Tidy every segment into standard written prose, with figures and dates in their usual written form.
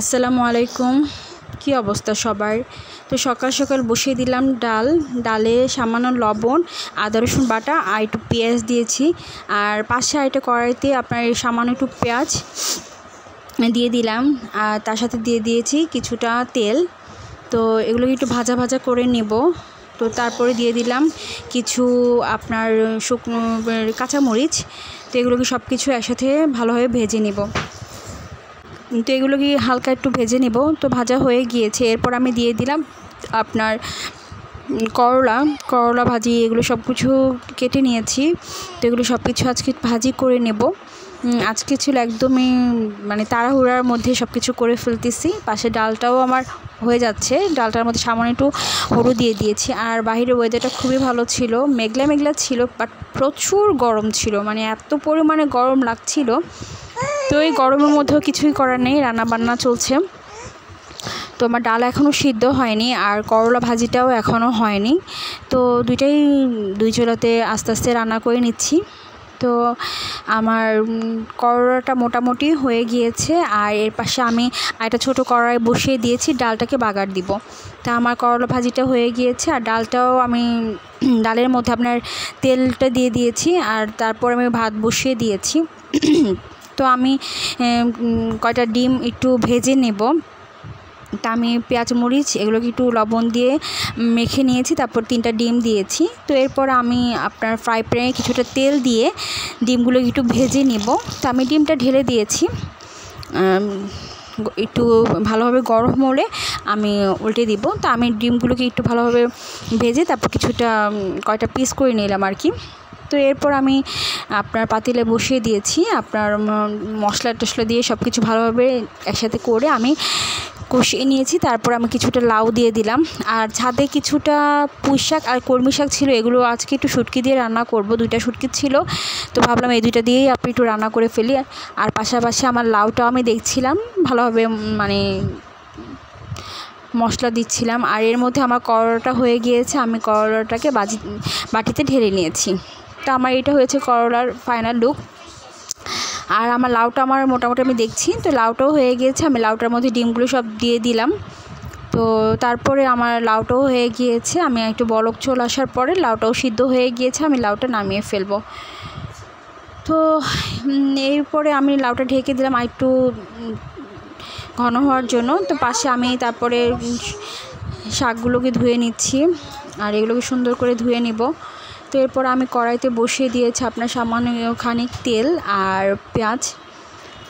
আসসালামু আলাইকুম। কি অবস্থা সবার? তো সকাল সকাল বসিয়ে দিলাম ডালে সামান্য লবণ, আদা রসুন বাটা আর একটু পেঁয়াজ দিয়েছি। আর পাশে আরেকটা কড়াইতে আপনার সামান্য একটু পেঁয়াজ দিয়ে দিলাম, আর তার সাথে দিয়ে দিয়েছি কিছুটা তেল। তো এগুলোকে একটু ভাজা ভাজা করে নেব। তো তারপরে দিয়ে দিলাম কিছু আপনার শুকনো কাঁচামরিচ। তো এগুলোকে সব কিছু একসাথে ভালোভাবে ভেজে নেব। তো এগুলোকে হালকা একটু ভেজে নেব। তো ভাজা হয়ে গিয়েছে। এরপর আমি দিয়ে দিলাম আপনার করলা ভাজি। এগুলো সব কিছু কেটে নিয়েছি। তো এগুলো সব কিছু আজকে ভাজি করে নেব। আজকে ছিল একদমই তাড়াহুড়ার মধ্যে সব কিছু করে ফেলতেছি। পাশে ডালটাও আমার হয়ে যাচ্ছে। ডালটার মধ্যে সামান্য একটু হলুদ দিয়ে দিয়েছি। আর বাইরের ওয়েদারটা খুবই ভালো ছিল, মেঘলা মেঘলা ছিল, বাট প্রচুর গরম ছিল, এত পরিমাণে গরম লাগছিল। তো এই গরমের মধ্যেও কিছুই করার নেই, রান্নাবান্না চলছে। তো আমার ডাল এখনও সিদ্ধ হয়নি, আর করলা ভাজিটাও এখনও হয়নি। তো দুই চুলাতে আস্তে আস্তে রান্না করে নিচ্ছি। তো আমার করলাটা মোটামুটি হয়ে গিয়েছে। আর এর পাশে আমি একটা ছোটো কড়াই বসিয়ে দিয়েছি, ডালটাকে বাগার দিব। তা আমার করলা ভাজিটা হয়ে গিয়েছে, আর ডালটাও আমি ডালের মধ্যে আপনার তেলটা দিয়ে দিয়েছি। আর তারপর আমি ভাত বসিয়ে দিয়েছি। তো আমি কয়টা ডিম একটু ভেজে নেব। তা আমি পেঁয়াজ মরিচ এগুলোকে একটু লবণ দিয়ে মেখে নিয়েছি, তারপর 3টা ডিম দিয়েছি। তো এরপর আমি আপনার ফ্রাই প্যানে কিছুটা তেল দিয়ে ডিমগুলোকে একটু ভেজে নেব। তো আমি ডিমটা ঢেলে দিয়েছি। একটু ভালোভাবে গরম হলে আমি উল্টে দিব। তো আমি ডিমগুলোকে একটু ভালোভাবে ভেজে তারপর কয়টা পিস করে নিলাম আর কি। তো এরপর আমি আপনার পাতিলে বসিয়ে দিয়েছি। আপনার মশলা টশলা দিয়ে সব কিছু ভালোভাবে একসাথে করে আমি কষিয়ে নিয়েছি। তারপর আমি কিছুটা লাউ দিয়ে দিলাম। আর ছাদে কিছুটা পুঁই শাক আর কলমি শাক ছিল, এগুলো আজকে একটু শুটকি দিয়ে রান্না করব। 2টা শুটকি ছিল, তো ভাবলাম এই 2টা দিয়েই আপনি একটু রান্না করে ফেলি। আর পাশাপাশি আমার লাউটাও আমি দেখছিলাম ভালোভাবে মশলা দিচ্ছিলাম। আর এর মধ্যে আমার করলাটা হয়ে গিয়েছে, আমি করলাটাকে বাটিতে ঢেলে নিয়েছি। তো আমার এটা হয়েছে করলার ফাইনাল লুক। আর আমার লাউটা মোটামুটি আমি দেখছি। তো লাউটাও হয়ে গিয়েছে, আমি লাউটার মধ্যে ডিমগুলো সব দিয়ে দিলাম। তো তারপরে আমার লাউটাও হয়ে গিয়েছে। আমি একটু বলক চলে আসার পরে লাউটাও সিদ্ধ হয়ে গিয়েছে, আমি লাউটা নামিয়ে ফেলবো। তো এরপরে আমি লাউটা ঢেকে দিলাম আর একটু ঘন হওয়ার জন্য। তো পাশে আমি তারপরে শাকগুলোকে ধুয়ে নিচ্ছি, আর এগুলোকে সুন্দর করে ধুয়ে নিব। তো এরপর আমি কড়াইতে বসিয়ে দিয়েছি আপনার সামান্য খানিক তেল আর পেঁয়াজ।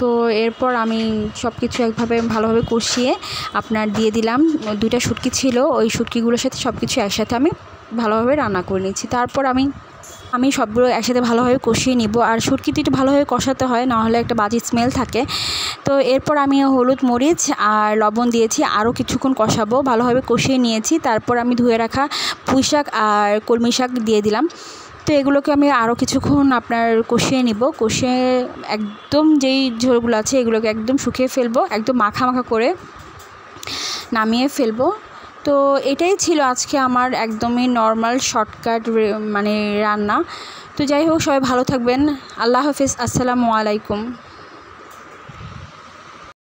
তো এরপর আমি সব কিছু একভাবে ভালোভাবে কষিয়ে আপনার দিয়ে দিলাম 2টা শুটকি ছিল, ওই শুটকিগুলোর সাথে সব কিছু একসাথে আমি ভালোভাবে রান্না করে নিচ্ছি। তারপর আমি সবগুলো একসাথে ভালোভাবে কষিয়ে নিব। আর শুটকিটা একটু ভালোভাবে কষাতে হয়, নাহলে একটা বাজে স্মেল থাকে। তো এরপর আমি হলুদ মরিচ আর লবণ দিয়েছি, আরও কিছুক্ষণ কষাবো, ভালোভাবে কষিয়ে নিয়েছি। তারপর আমি ধুয়ে রাখা পুঁই শাক আর কলমি শাক দিয়ে দিলাম। তো এগুলোকে আমি আরও কিছুক্ষণ আপনার কষিয়ে নিব। কষিয়ে একদম যেই ঝোলগুলো আছে এগুলোকে একদম শুকিয়ে ফেলবো, একদম মাখা মাখা করে নামিয়ে ফেলবো। তো এটাই ছিল আজকে আমার একদমই নর্মাল শর্টকাট রান্না। তো যাই হোক, সবাই ভালো থাকবেন। আল্লাহ হাফেজ। আসসালামু আলাইকুম।